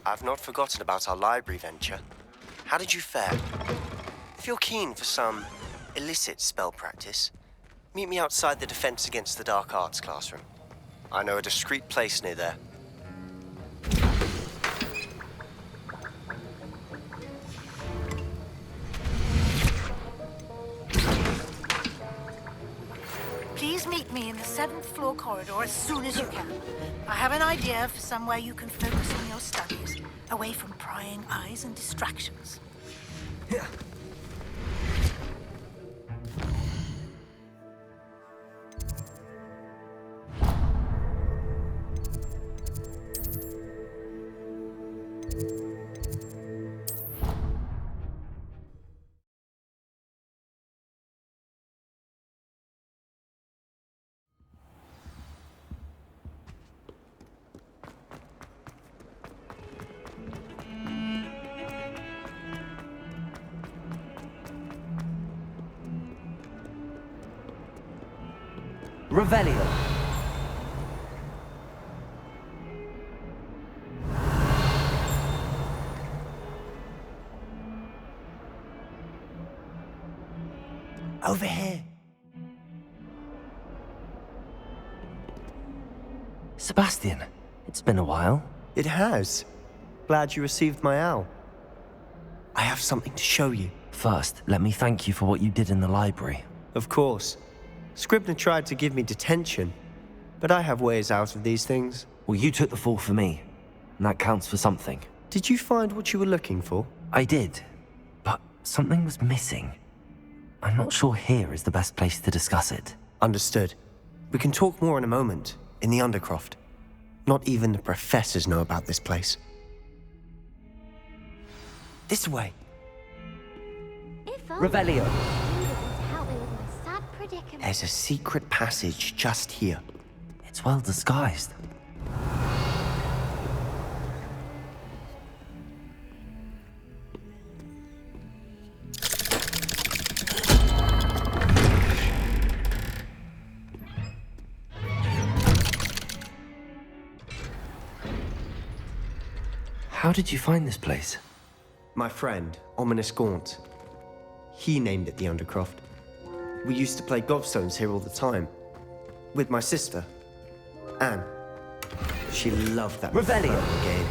I've not forgotten about our library venture. How did you fare? If you're keen for some illicit spell practice, meet me outside the Defense Against the Dark Arts classroom. I know a discreet place near there. Please meet me in the 7th floor corridor as soon as you can. I have an idea for somewhere you can focus on your studies, away from prying eyes and distractions. Revelio. Over here. Sebastian, it's been a while. It has. Glad you received my owl. I have something to show you. First, let me thank you for what you did in the library. Of course. Scribner tried to give me detention, but I have ways out of these things. Well, you took the fall for me, and that counts for something. Did you find what you were looking for? I did, but something was missing. I'm not sure here is the best place to discuss it. Understood. We can talk more in a moment, in the Undercroft. Not even the professors know about this place. This way. Revelio. There's a secret passage just here. It's well disguised. How did you find this place? My friend, Ominous Gaunt. He named it the Undercroft. We used to play gobstones here all the time. With my sister, Anne. She loved that Revelio game.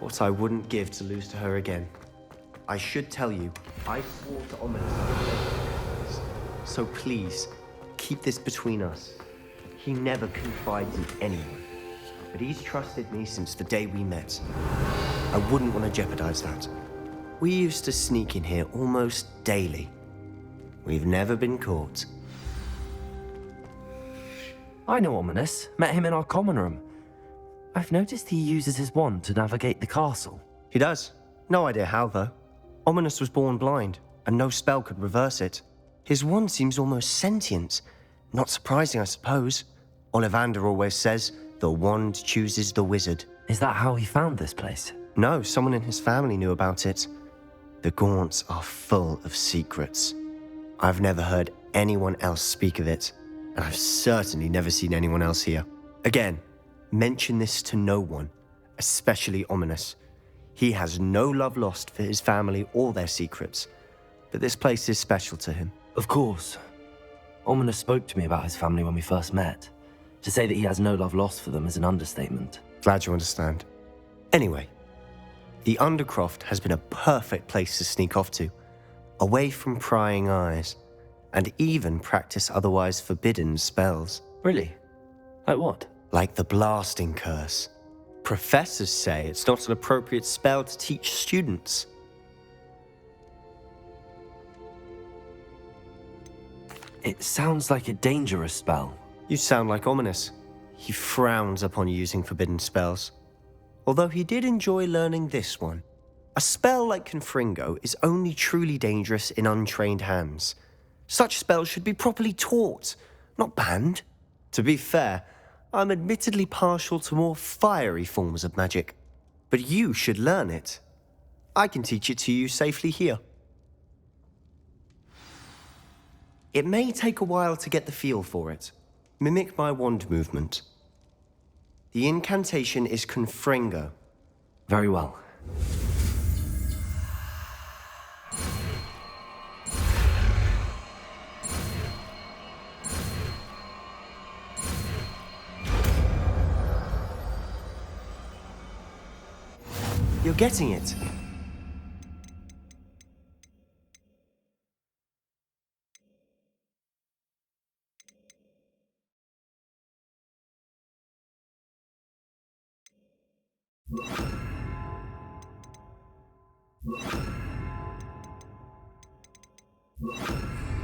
What I wouldn't give to lose to her again. I should tell you, I swore to Ominous. So please, keep this between us. He never confides in anyone. But he's trusted me since the day we met. I wouldn't want to jeopardize that. We used to sneak in here almost daily. We've never been caught. I know Ominous. Met him in our common room. I've noticed he uses his wand to navigate the castle. He does. No idea how, though. Ominous was born blind, and no spell could reverse it. His wand seems almost sentient. Not surprising, I suppose. Ollivander always says, the wand chooses the wizard. Is that how he found this place? No, someone in his family knew about it. The Gaunts are full of secrets. I've never heard anyone else speak of it, and I've certainly never seen anyone else here. Again, mention this to no one, especially Ominous. He has no love lost for his family or their secrets, but this place is special to him. Of course. Ominous spoke to me about his family when we first met. To say that he has no love lost for them is an understatement. Glad you understand. Anyway, the Undercroft has been a perfect place to sneak off to, away from prying eyes, and even practice otherwise forbidden spells. Really? Like what? Like the blasting curse. Professors say it's not an appropriate spell to teach students. It sounds like a dangerous spell. You sound like Ominous. He frowns upon using forbidden spells. Although he did enjoy learning this one. A spell like Confringo is only truly dangerous in untrained hands. Such spells should be properly taught, not banned. To be fair, I'm admittedly partial to more fiery forms of magic. But you should learn it. I can teach it to you safely here. It may take a while to get the feel for it. Mimic my wand movement. The incantation is Confringo. Very well. You're getting it.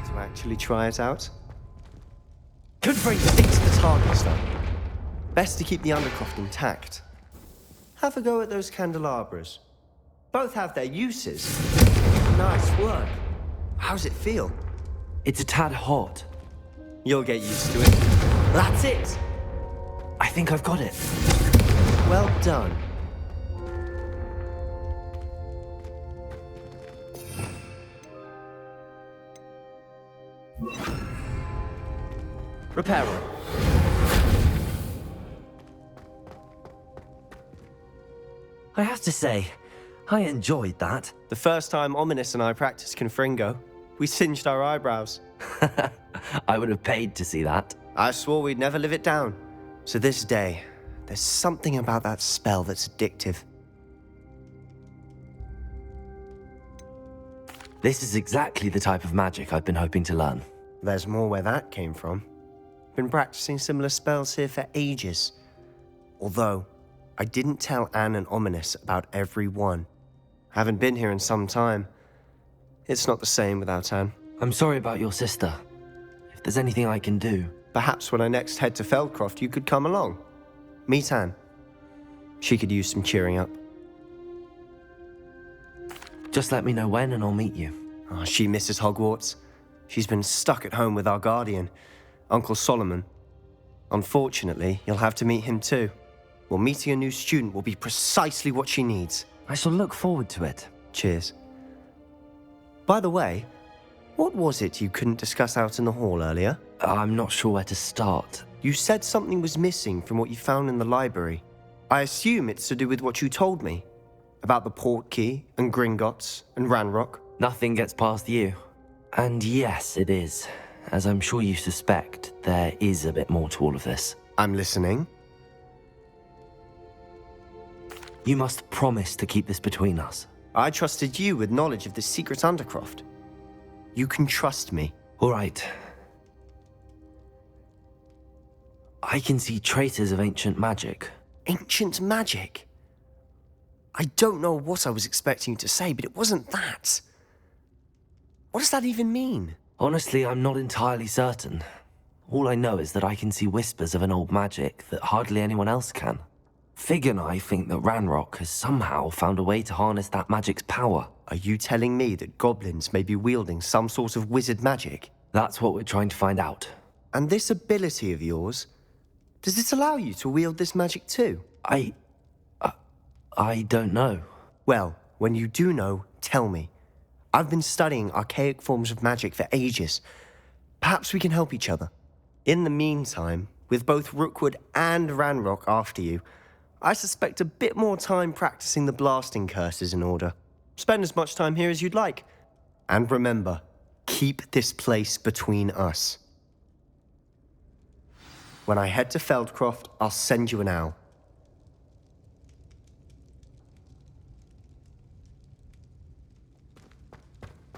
To actually try it out? Good brain sticks to the target, though. Best to keep the undercroft intact. Have a go at those candelabras. Both have their uses. Nice work. How's it feel? It's a tad hot. You'll get used to it. That's it! I think I've got it. Well done. Repairer. I have to say, I enjoyed that. The first time Ominous and I practiced Confringo, we singed our eyebrows. I would have paid to see that. I swore we'd never live it down. To this day, there's something about that spell that's addictive. This is exactly the type of magic I've been hoping to learn. There's more where that came from. Been practicing similar spells here for ages. Although, I didn't tell Anne and Ominous about every one. Haven't been here in some time. It's not the same without Anne. I'm sorry about your sister. If there's anything I can do... Perhaps when I next head to Feldcroft, you could come along. Meet Anne. She could use some cheering up. Just let me know when and I'll meet you. Oh, she misses Hogwarts. She's been stuck at home with our guardian, Uncle Solomon. Unfortunately, you'll have to meet him too. Well, meeting a new student will be precisely what she needs. I shall look forward to it. Cheers. By the way, what was it you couldn't discuss out in the hall earlier? I'm not sure where to start. You said something was missing from what you found in the library. I assume it's to do with what you told me. About the Portkey, and Gringotts, and Ranrock. Nothing gets past you. And yes, it is. As I'm sure you suspect, there is a bit more to all of this. I'm listening. You must promise to keep this between us. I trusted you with knowledge of the secret Undercroft. You can trust me. All right. I can see traces of ancient magic. Ancient magic? I don't know what I was expecting you to say, but it wasn't that. What does that even mean? Honestly, I'm not entirely certain. All I know is that I can see whispers of an old magic that hardly anyone else can. Fig and I think that Ranrock has somehow found a way to harness that magic's power. Are you telling me that goblins may be wielding some sort of wizard magic? That's what we're trying to find out. And this ability of yours, does it allow you to wield this magic too? I don't know. Well, when you do know, tell me. I've been studying archaic forms of magic for ages. Perhaps we can help each other. In the meantime, with both Rookwood and Ranrock after you, I suspect a bit more time practicing the blasting curse is in order. Spend as much time here as you'd like. And remember, keep this place between us. When I head to Feldcroft, I'll send you an owl.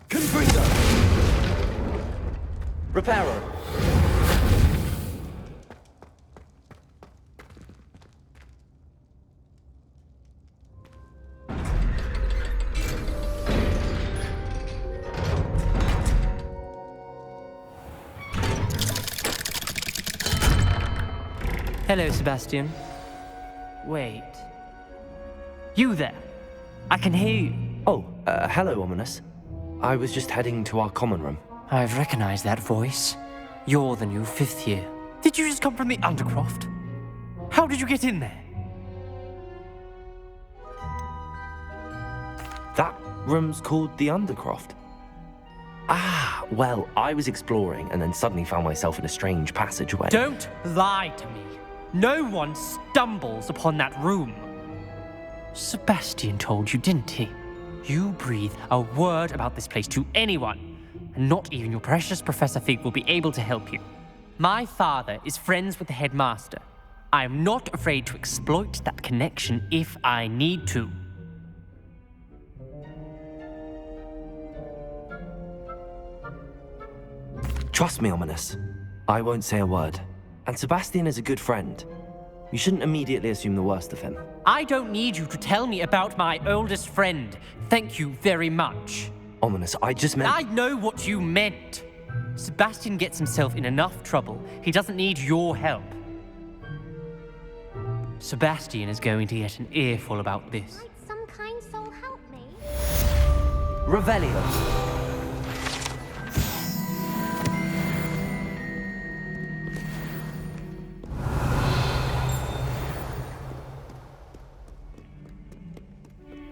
Confringo! Repairer! Hello, Sebastian. Wait. You there? I can hear you. Oh, hello, Ominous. I was just heading to our common room. I've recognized that voice. You're the new 5th year. Did you just come from the Undercroft? How did you get in there? That room's called the Undercroft. Ah, well, I was exploring and then suddenly found myself in a strange passageway. Don't lie to me. No one stumbles upon that room. Sebastian told you, didn't he? You breathe a word about this place to anyone, and not even your precious Professor Fig will be able to help you. My father is friends with the headmaster. I am not afraid to exploit that connection if I need to. Trust me, Ominous. I won't say a word. And Sebastian is a good friend. You shouldn't immediately assume the worst of him. I don't need you to tell me about my oldest friend. Thank you very much. Ominous, I just meant... I know what you meant. Sebastian gets himself in enough trouble. He doesn't need your help. Sebastian is going to get an earful about this. Might some kind soul help me? Revelio.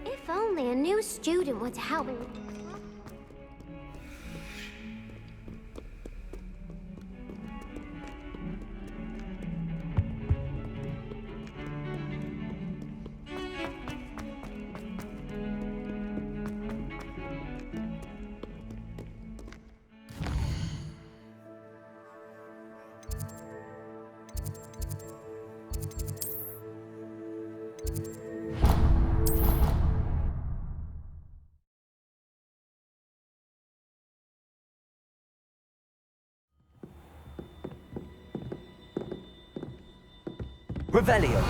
If only a new student were to help me. Revelio.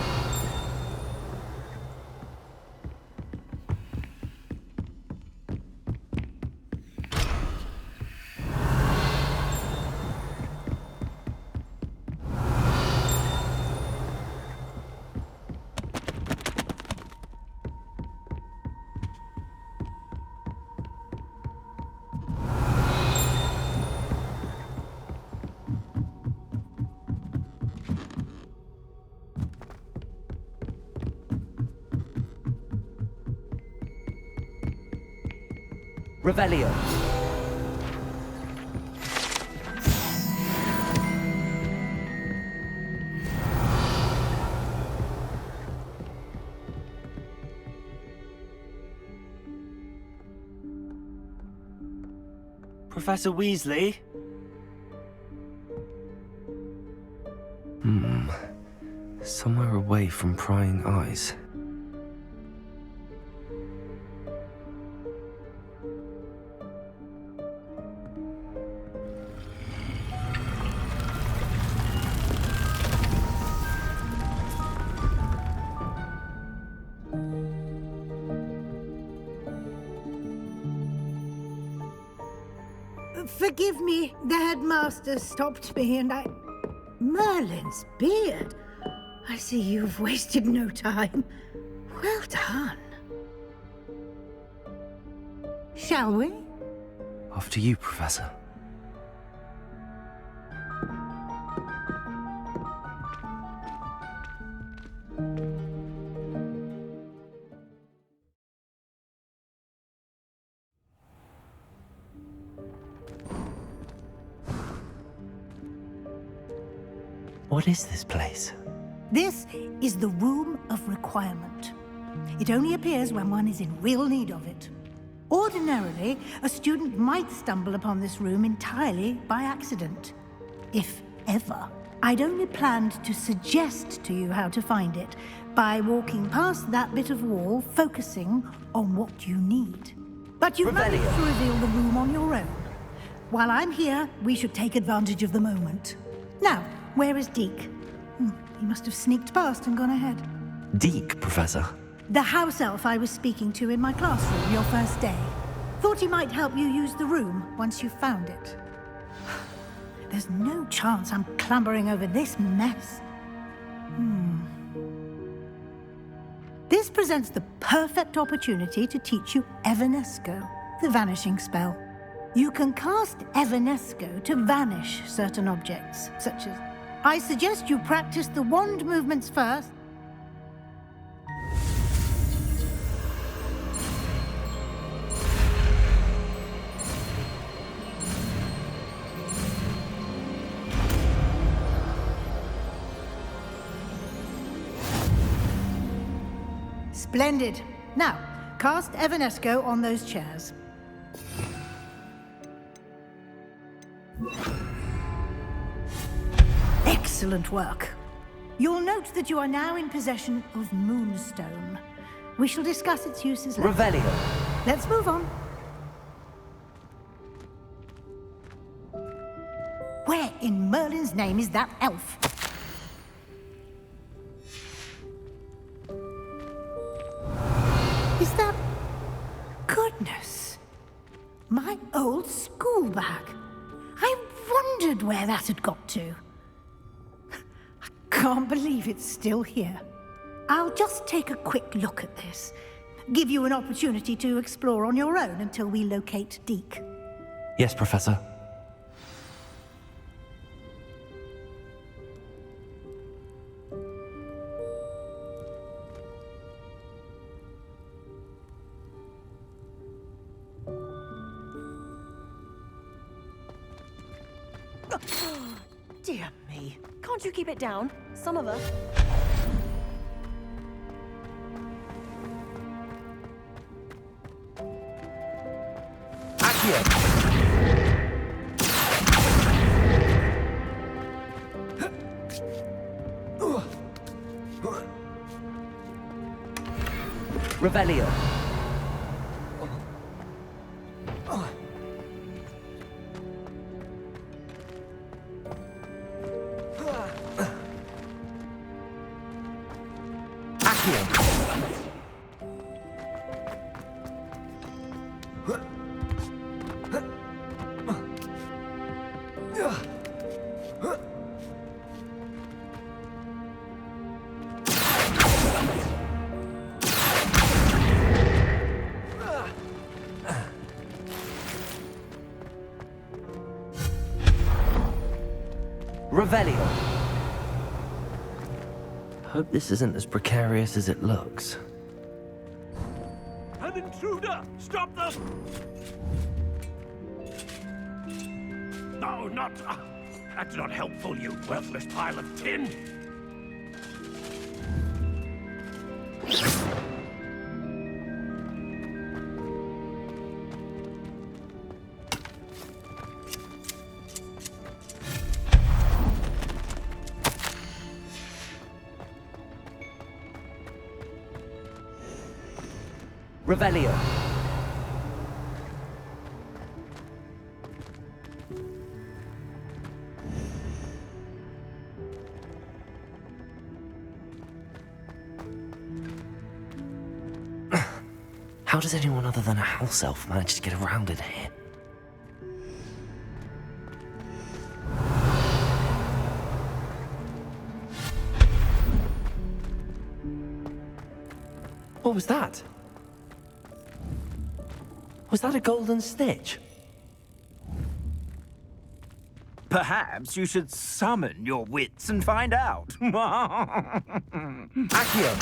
Revelio. Professor Weasley? Somewhere away from prying eyes. Forgive me, the headmaster stopped me and I... Merlin's beard. I see you've wasted no time. Well done. Shall we? After you, Professor. What is this place? This is the Room of Requirement. It only appears when one is in real need of it. Ordinarily, a student might stumble upon this room entirely by accident, if ever. I'd only planned to suggest to you how to find it by walking past that bit of wall, focusing on what you need. But you've managed to reveal the room on your own. While I'm here, we should take advantage of the moment. Now, where is Deke? He must have sneaked past and gone ahead. Deke, Professor. The house elf I was speaking to in my classroom your first day. Thought he might help you use the room once you found it. There's no chance I'm clambering over this mess. This presents the perfect opportunity to teach you Evanesco, the vanishing spell. You can cast Evanesco to vanish certain objects, such as... I suggest you practice the wand movements first. Splendid. Now, cast Evanesco on those chairs. Excellent work. You'll note that you are now in possession of Moonstone. We shall discuss its uses later. Revelio. Let's move on. Where in Merlin's name is that elf? Is that... Goodness. My old school bag. I wondered where that had got to. I can't believe it's still here. I'll just take a quick look at this. Give you an opportunity to explore on your own until we locate Deke. Yes, Professor. Dear me. Can't you keep it down? Some of us. Revelio. Revelio. Hope this isn't as precarious as it looks. An intruder! Stop them! No, not... that's not helpful, you worthless pile of tin! Revelio. How does anyone other than a house elf manage to get around in here? What was that? Was that a golden snitch? Perhaps you should summon your wits and find out. Accio!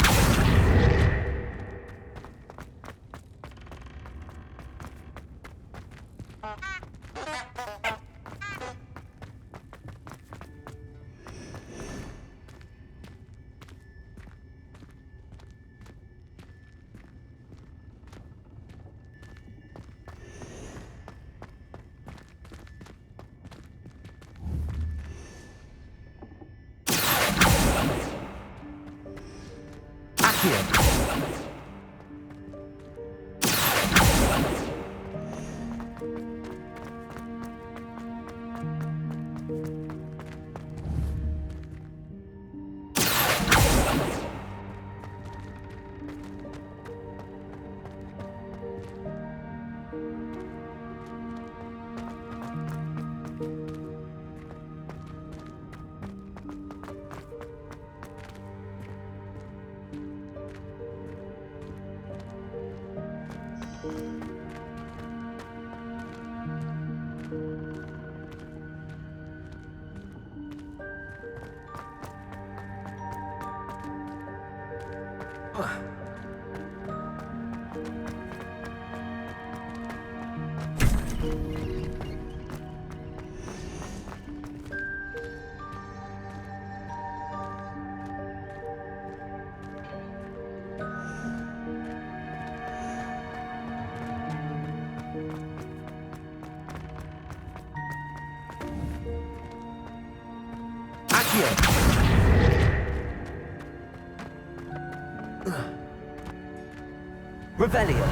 Revelio.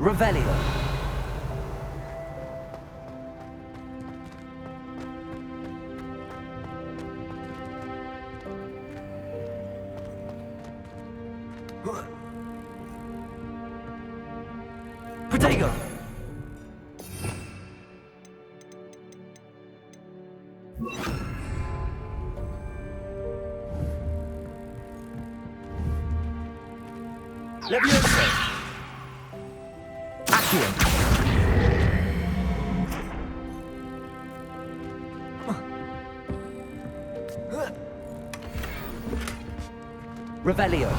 Revelio. Protego. Leviosa! Accio. Revelio.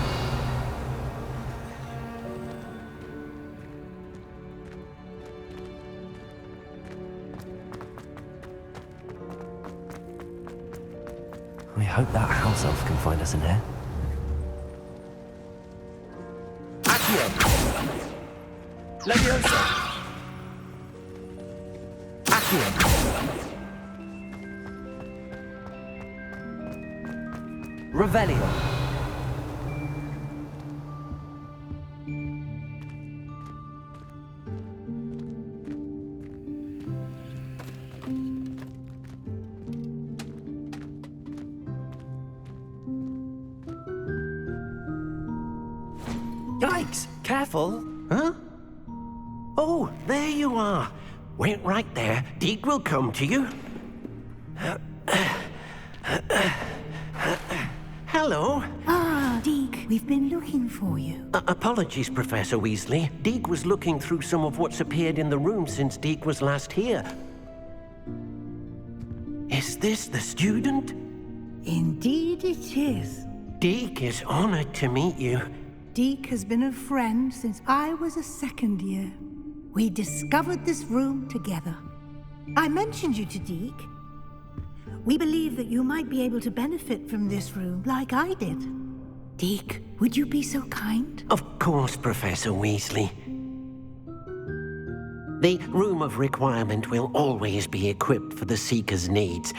I hope that house elf can find us in here. Accio! Leviosa! Accio. Revelio. Yikes! Careful! Huh? Oh, there you are. Wait right there. Deke will come to you. Hello. Ah, Deke, we've been looking for you. Apologies, Professor Weasley. Deke was looking through some of what's appeared in the room since Deke was last here. Is this the student? Indeed it is. Deke is honored to meet you. Deke has been a friend since I was a second year. We discovered this room together. I mentioned you to Deke. We believe that you might be able to benefit from this room like I did. Deke, would you be so kind? Of course, Professor Weasley. The Room of Requirement will always be equipped for the Seeker's needs.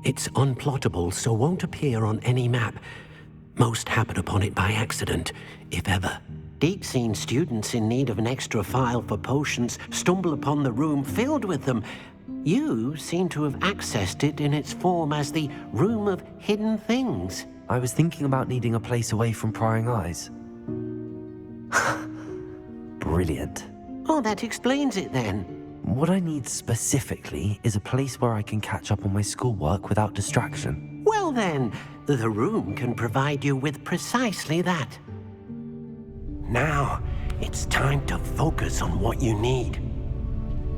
It's unplottable, so won't appear on any map. Most happen upon it by accident, if ever. Deke's seen students in need of an extra file for potions stumble upon the room filled with them. You seem to have accessed it in its form as the Room of Hidden Things. I was thinking about needing a place away from prying eyes. Brilliant. Oh, that explains it then. What I need specifically is a place where I can catch up on my schoolwork without distraction. Well then, the room can provide you with precisely that. Now, it's time to focus on what you need.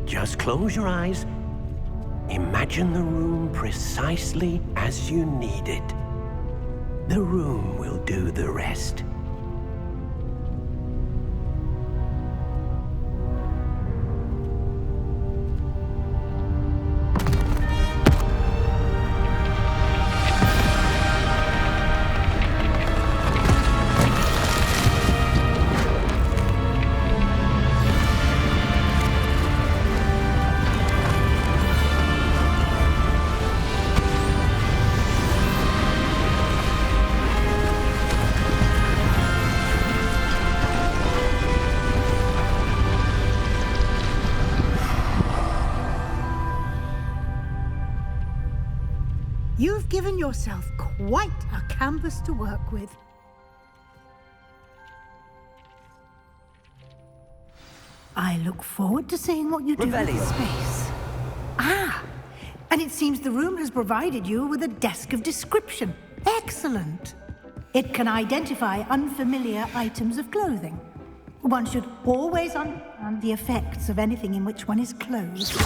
Just close your eyes. Imagine the room precisely as you need it. The room will do the rest. You've given yourself quite a canvas to work with. I look forward to seeing what you do with the Revelio. space. Ah, and it seems the room has provided you with a desk of description. Excellent. It can identify unfamiliar items of clothing. One should always understand the effects of anything in which one is clothed.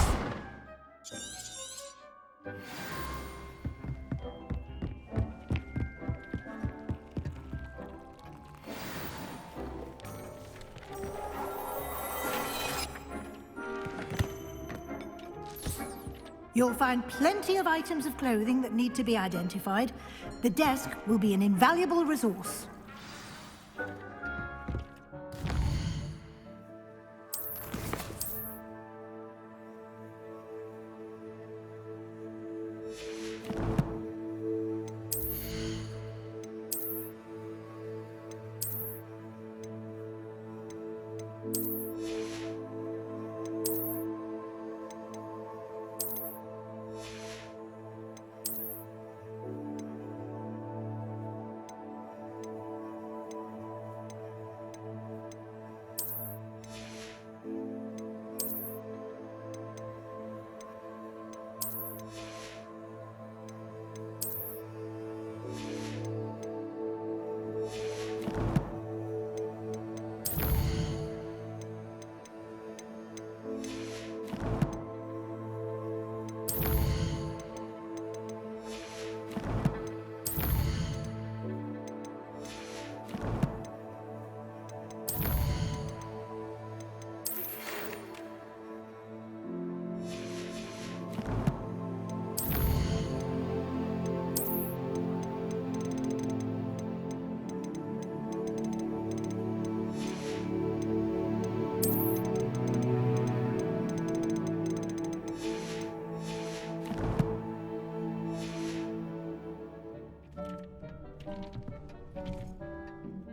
You'll find plenty of items of clothing that need to be identified. The desk will be an invaluable resource.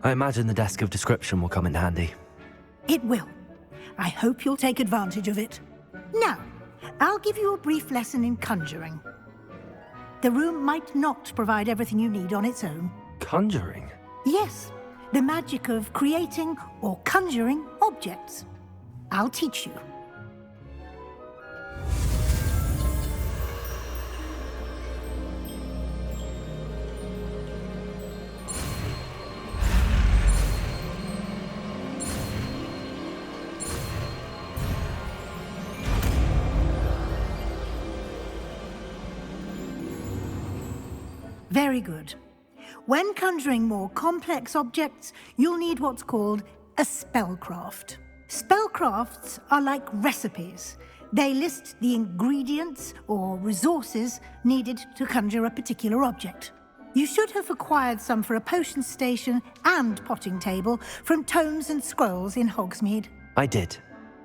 I imagine the desk of description will come in handy. It will. I hope you'll take advantage of it. Now, I'll give you a brief lesson in conjuring. The room might not provide everything you need on its own. Conjuring? Yes, the magic of creating or conjuring objects. I'll teach you. Very good. When conjuring more complex objects, you'll need what's called a spellcraft. Spellcrafts are like recipes. They list the ingredients or resources needed to conjure a particular object. You should have acquired some for a potion station and potting table from tomes and scrolls in Hogsmeade. I did.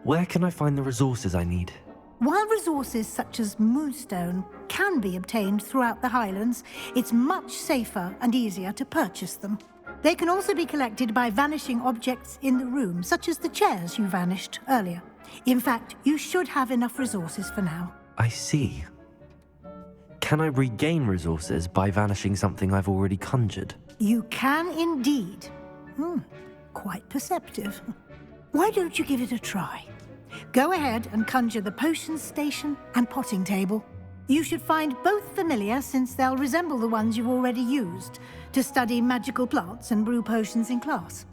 Where can I find the resources I need? While resources such as moonstone can be obtained throughout the Highlands, it's much safer and easier to purchase them. They can also be collected by vanishing objects in the room, such as the chairs you vanished earlier. In fact, you should have enough resources for now. I see. Can I regain resources by vanishing something I've already conjured? You can indeed. Quite perceptive. Why don't you give it a try? Go ahead and conjure the potion station and potting table. You should find both familiar, since they'll resemble the ones you've already used to study magical plants and brew potions in class.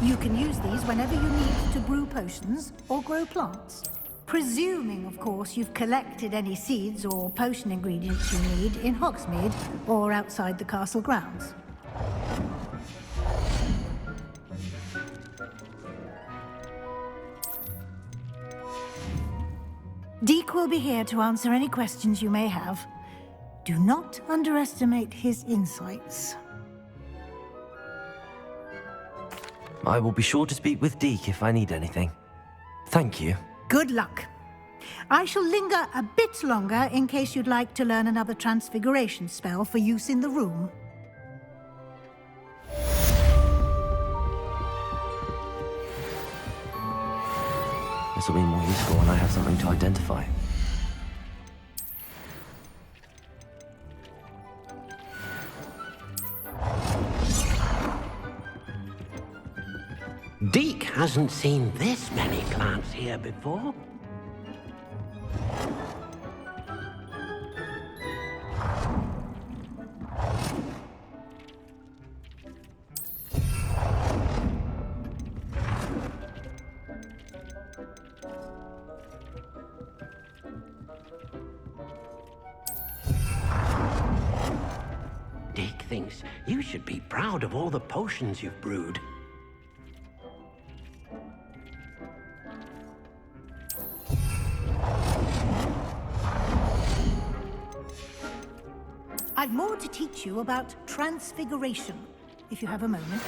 You can use these whenever you need to brew potions or grow plants. Presuming, of course, you've collected any seeds or potion ingredients you need in Hogsmeade or outside the castle grounds. Deke will be here to answer any questions you may have. Do not underestimate his insights. I will be sure to speak with Deke if I need anything. Thank you. Good luck. I shall linger a bit longer in case you'd like to learn another transfiguration spell for use in the room. This will be more useful when I have something to identify. Deke hasn't seen this many plants here before. Deke thinks you should be proud of all the potions you've brewed. I've more to teach you about transfiguration, if you have a moment.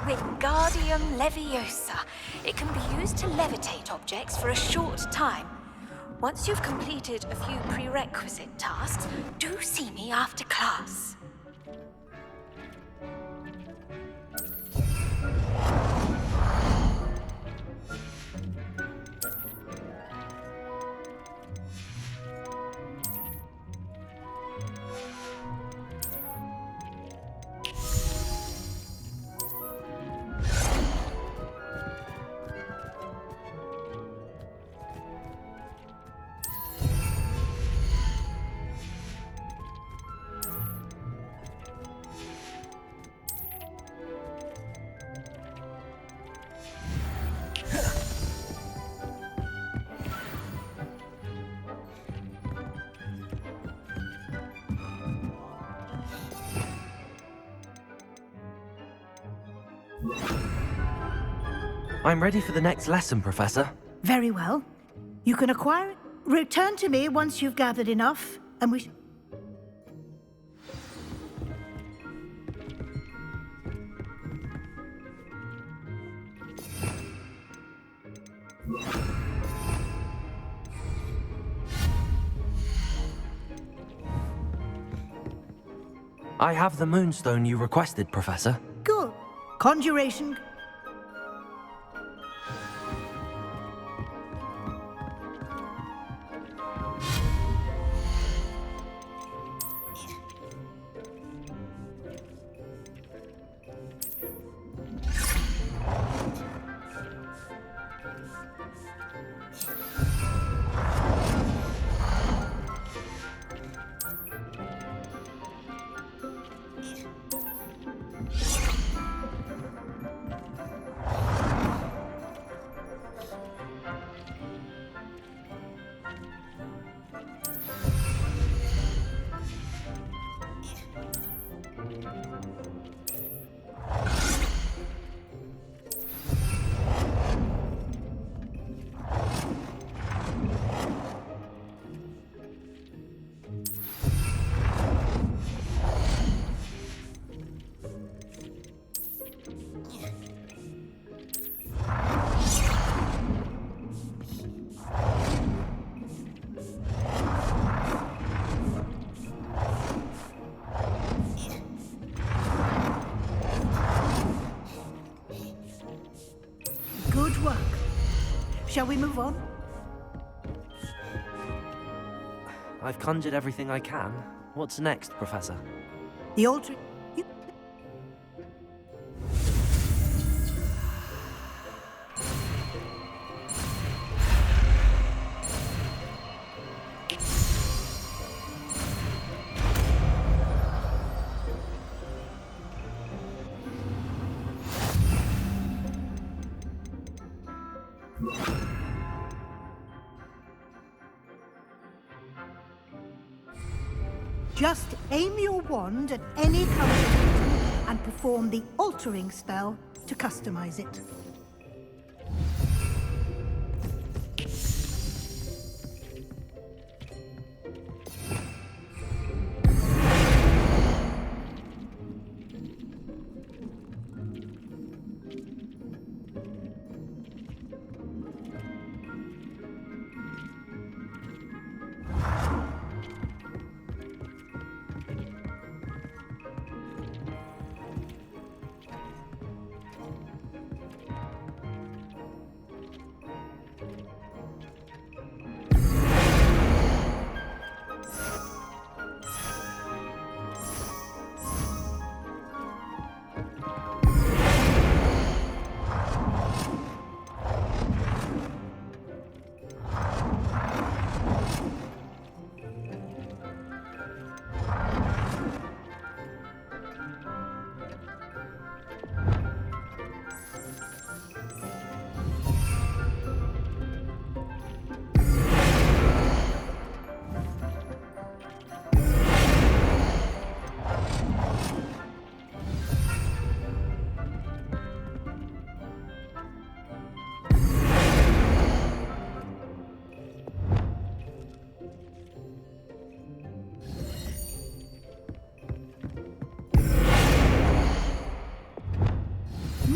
Wingardium Leviosa. It can be used to levitate objects for a short time. Once you've completed a few prerequisite tasks, do see me after class. I'm ready for the next lesson, Professor. Very well. You can acquire it. Return to me once you've gathered enough, and we... I have the moonstone you requested, Professor. Good. Conjuration. Good work. Shall we move on? I've conjured everything I can. What's next, Professor? The altar... Just aim your wand at any colour item and perform the altering spell to customize it.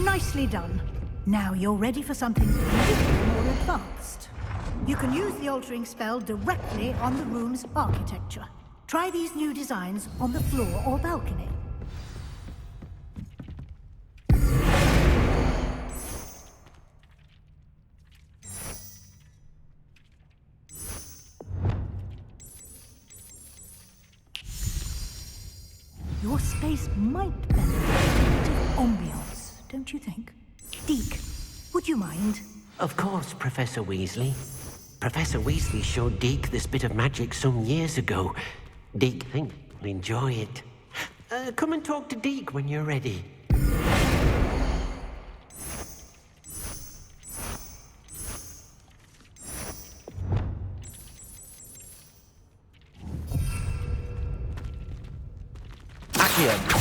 Nicely done. Now you're ready for something a little more advanced. You can use the altering spell directly on the room's architecture. Try these new designs on the floor or balcony. Your space might benefit from a bit of ambiance, don't you think? Deke, would you mind? Of course, Professor Weasley. Professor Weasley showed Deke this bit of magic some years ago. Deke thinks he'll enjoy it. Come and talk to Deke when you're ready. Accio!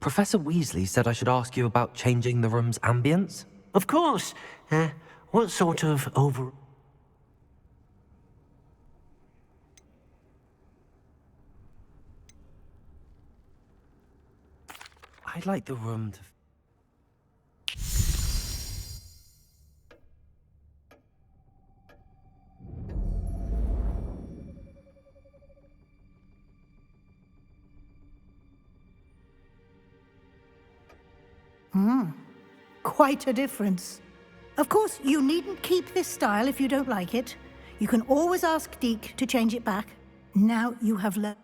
Professor Weasley said I should ask you about changing the room's ambience. Of course. What sort of over... I'd like the room to... Quite a difference. Of course, you needn't keep this style if you don't like it. You can always ask Deke to change it back. Now you have learned.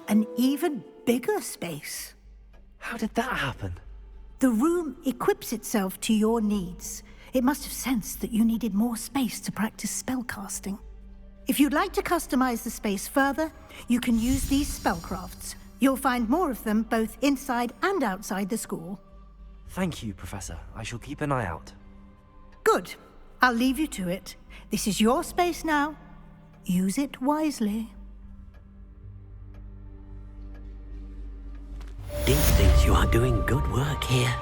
An even bigger space. How did that happen? The room equips itself to your needs. It must have sensed that you needed more space to practice spellcasting. If you'd like to customize the space further, you can use these spellcrafts. You'll find more of them both inside and outside the school. Thank you, Professor. I shall keep an eye out. Good. I'll leave you to it. This is your space now. Use it wisely. Deke thinks you are doing good work here.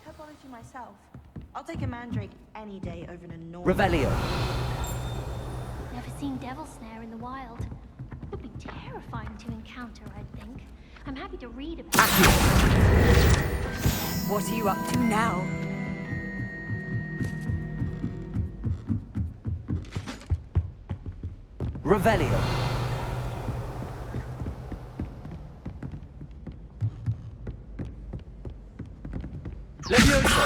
Herbology myself. I'll take a mandrake any day over an enormous... Revelio. Never seen devil snare in the wild. Would be terrifying to encounter, I think. I'm happy to read about it. What are you up to now? Revelio. Levioso.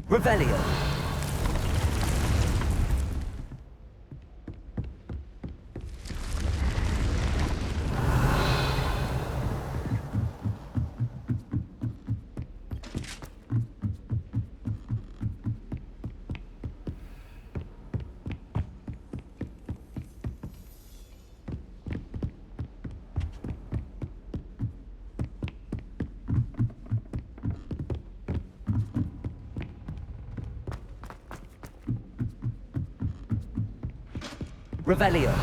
Revelio. Revelio.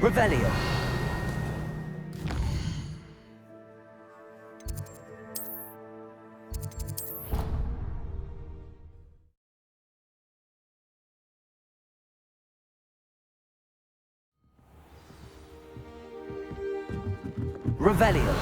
Revelio. Revelio.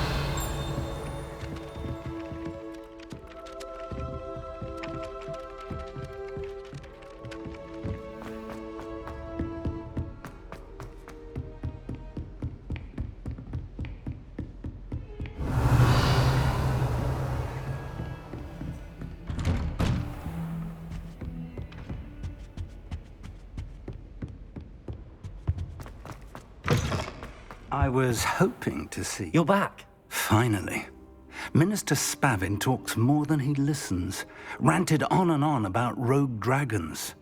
I was hoping to see... You're back. Finally. Minister Spavin talks more than he listens. Ranted on and on about rogue dragons.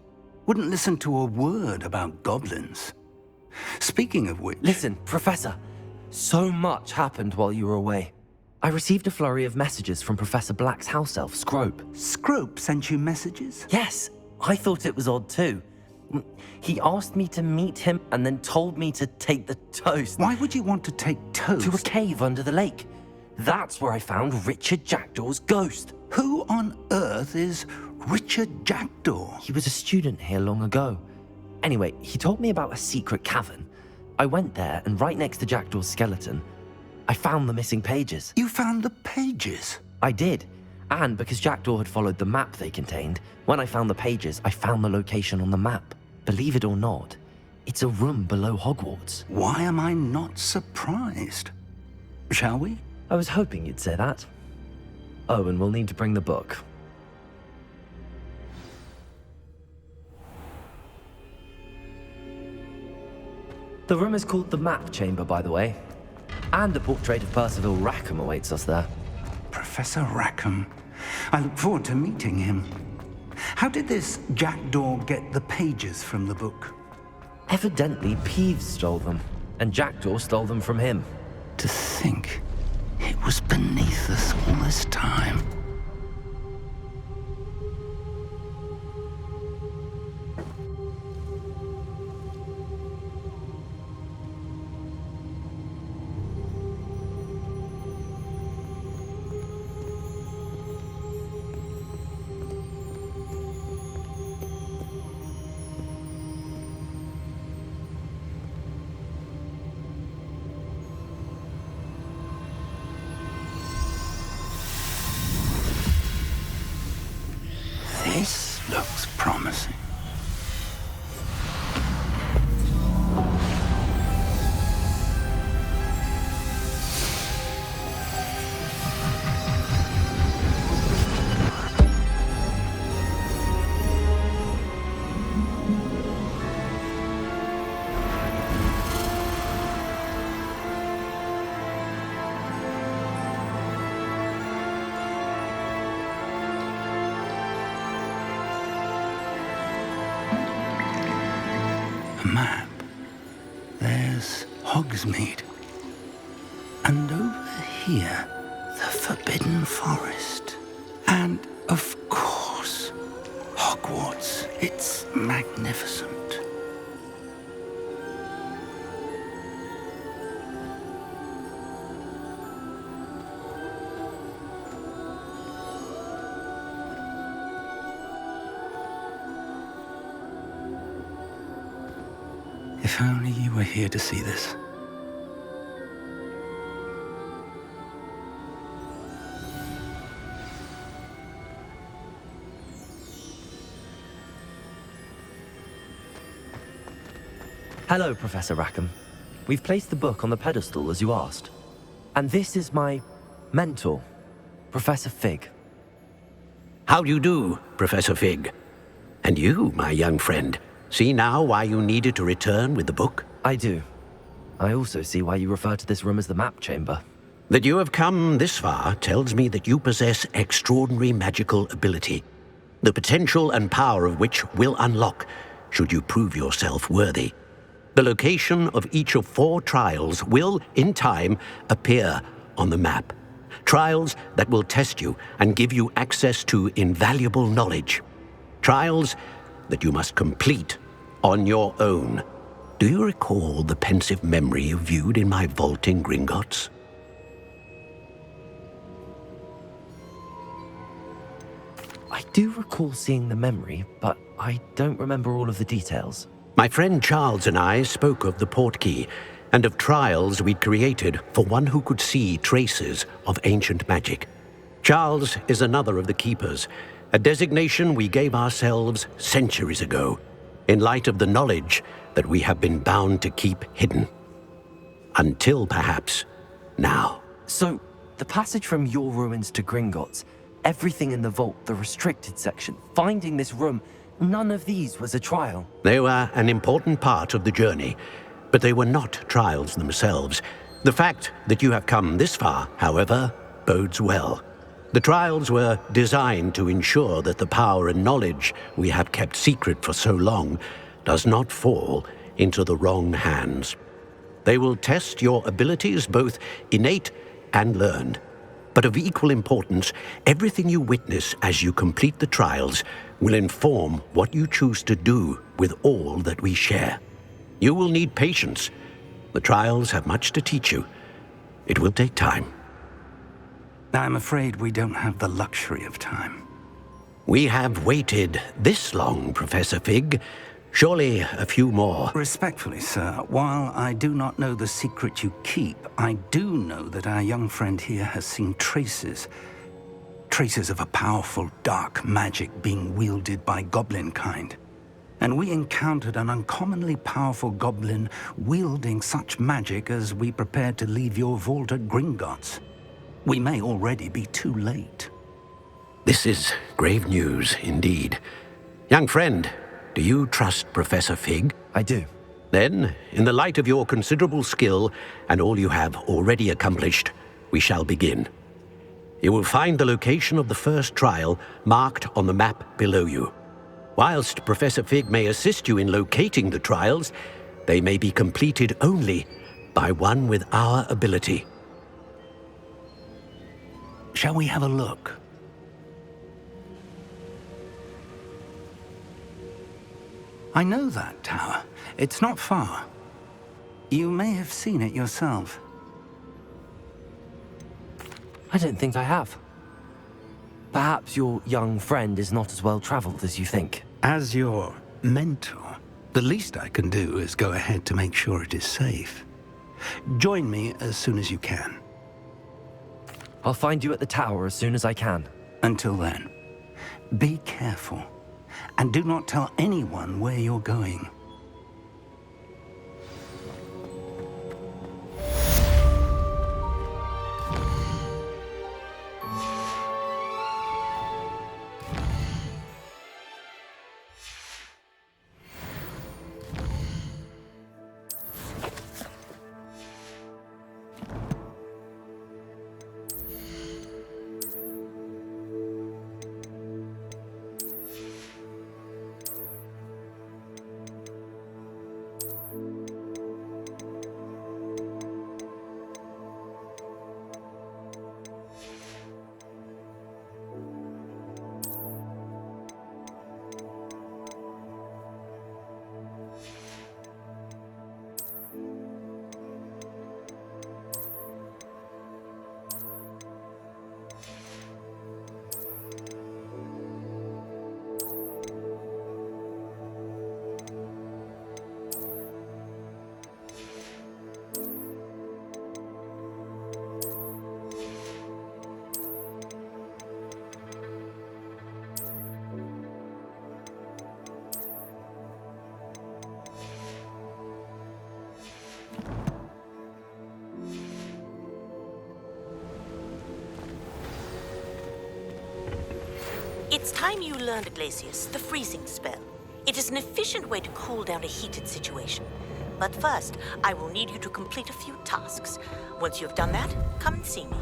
Wouldn't listen to a word about goblins. Speaking of which... Listen, Professor. So much happened while you were away. I received a flurry of messages from Professor Black's house elf, Scrope. Scrope sent you messages? Yes, I thought it was odd too. He asked me to meet him and then told me to take the toast. Why would you want to take toast? To a cave under the lake. That's where I found Richard Jackdaw's ghost. Who on earth is Richard Jackdaw? He was a student here long ago. Anyway, he told me about a secret cavern. I went there, and right next to Jackdaw's skeleton, I found the missing pages. You found the pages? I did. And because Jackdaw had followed the map they contained, when I found the pages, I found the location on the map. Believe it or not, it's a room below Hogwarts. Why am I not surprised? Shall we? I was hoping you'd say that. Oh, and we'll need to bring the book. The room is called the Map Chamber, by the way. And a portrait of Percival Rackham awaits us there. Professor Rackham. I look forward to meeting him. How did this Jackdaw get the pages from the book? Evidently, Peeves stole them, and Jackdaw stole them from him. To think it was beneath us all this time. This looks promising. Map. There's Hogsmeade. And over here, the Forbidden Forest. And, of course, Hogwarts. It's magnificent. If only you were here to see this. Hello, Professor Rackham. We've placed the book on the pedestal, as you asked. And this is my mentor, Professor Fig. How do you do, Professor Fig? And you, my young friend, see now why you needed to return with the book? I do. I also see why you refer to this room as the Map Chamber. That you have come this far tells me that you possess extraordinary magical ability, the potential and power of which will unlock should you prove yourself worthy. The location of each of 4 trials will, in time, appear on the map. Trials that will test you and give you access to invaluable knowledge. Trials that you must complete on your own. Do you recall the pensive memory you viewed in my vault in Gringotts? I do recall seeing the memory, but I don't remember all of the details. My friend Charles and I spoke of the portkey and of trials we'd created for one who could see traces of ancient magic. Charles is another of the keepers, a designation we gave ourselves centuries ago, in light of the knowledge that we have been bound to keep hidden. Until perhaps now. So, the passage from your ruins to Gringotts, everything in the vault, the restricted section, finding this room, none of these was a trial. They were an important part of the journey, but they were not trials themselves. The fact that you have come this far, however, bodes well. The trials were designed to ensure that the power and knowledge we have kept secret for so long does not fall into the wrong hands. They will test your abilities, both innate and learned. But of equal importance, everything you witness as you complete the trials will inform what you choose to do with all that we share. You will need patience. The trials have much to teach you. It will take time. I'm afraid we don't have the luxury of time. We have waited this long, Professor Fig. Surely a few more. Respectfully, sir, while I do not know the secret you keep, I do know that our young friend here has seen traces of a powerful dark magic being wielded by goblin kind. And we encountered an uncommonly powerful goblin wielding such magic as we prepared to leave your vault at Gringotts. We may already be too late. This is grave news indeed. Young friend, do you trust Professor Fig? I do. Then, in the light of your considerable skill and all you have already accomplished, we shall begin. You will find the location of the first trial marked on the map below you. Whilst Professor Fig may assist you in locating the trials, they may be completed only by one with our ability. Shall we have a look? I know that tower. It's not far. You may have seen it yourself. I don't think I have. Perhaps your young friend is not as well traveled as you think. As your mentor, the least I can do is go ahead to make sure it is safe. Join me as soon as you can. I'll find you at the tower as soon as I can. Until then, be careful, and do not tell anyone where you're going. It's time you learned, Glacius, the freezing spell. It is an efficient way to cool down a heated situation. But first, I will need you to complete a few tasks. Once you have done that, come and see me.